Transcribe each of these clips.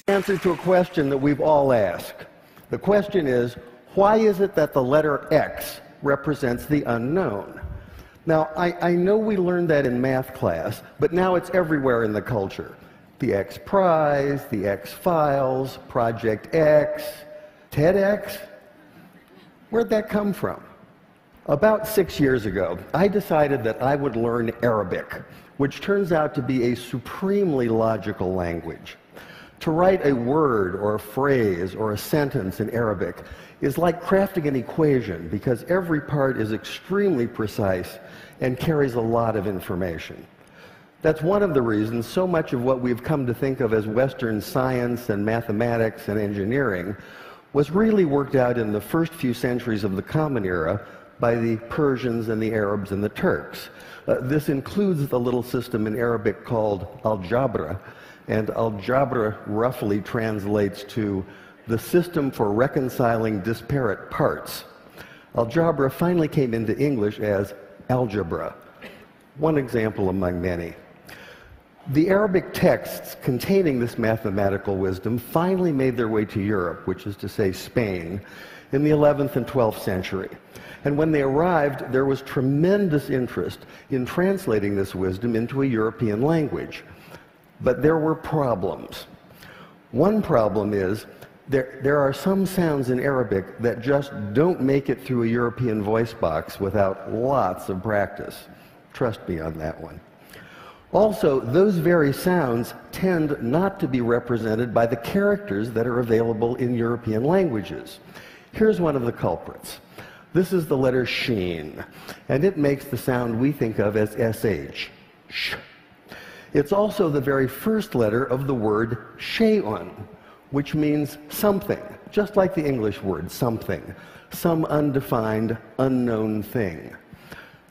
Answer to a question that we've all asked. The question is, why is it that the letter X represents the unknown? Now, I know we learned that in math class, but now it's everywhere in the culture. The X Prize, the X Files, Project X, TEDx. Where'd that come from? About 6 years ago, I decided that I would learn Arabic, which turns out to be a supremely logical language. To write a word or a phrase or a sentence in Arabic is like crafting an equation because every part is extremely precise and carries a lot of information. That's one of the reasons so much of what we've come to think of as Western science and mathematics and engineering was really worked out in the first few centuries of the Common Era by the Persians and the Arabs and the Turks. This includes the little system in Arabic called algebra, and algebra roughly translates to the system for reconciling disparate parts. Algebra finally came into English as algebra, one example among many. The Arabic texts containing this mathematical wisdom finally made their way to Europe, which is to say Spain, in the 11th and 12th century. And when they arrived, there was tremendous interest in translating this wisdom into a European language. But there were problems. One problem is there are some sounds in Arabic that just don't make it through a European voice box without lots of practice. Trust me on that one. Also, those very sounds tend not to be represented by the characters that are available in European languages. Here's one of the culprits. This is the letter sheen, and it makes the sound we think of as sh. Sh. It's also the very first letter of the word shay'un, which means something, just like the English word something, some undefined, unknown thing.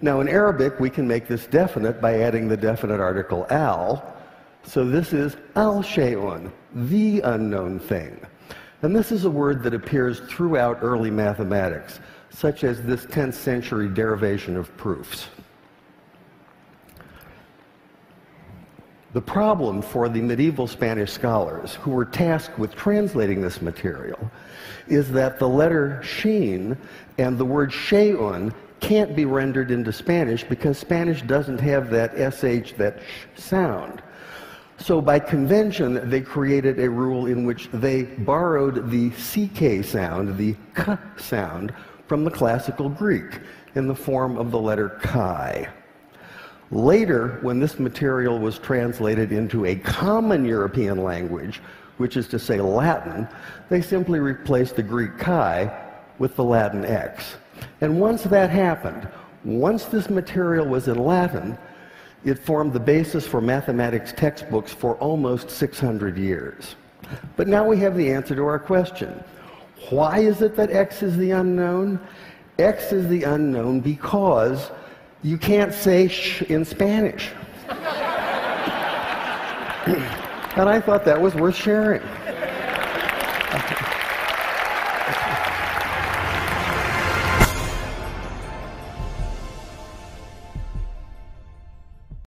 Now, in Arabic, we can make this definite by adding the definite article al, so this is al-shay'un, the unknown thing. And this is a word that appears throughout early mathematics, such as this 10th century derivation of proofs. The problem for the medieval Spanish scholars who were tasked with translating this material is that the letter sheen and the word shay'un can't be rendered into Spanish because Spanish doesn't have that sh, that sh sound. So by convention, they created a rule in which they borrowed the ck sound, the k sound, from the classical Greek in the form of the letter chi. Later, when this material was translated into a common European language, which is to say Latin, they simply replaced the Greek chi with the Latin x. And once that happened, once this material was in Latin, it formed the basis for mathematics textbooks for almost 600 years. But now we have the answer to our question. Why is it that X is the unknown? X is the unknown because you can't say sh in Spanish. And I thought that was worth sharing.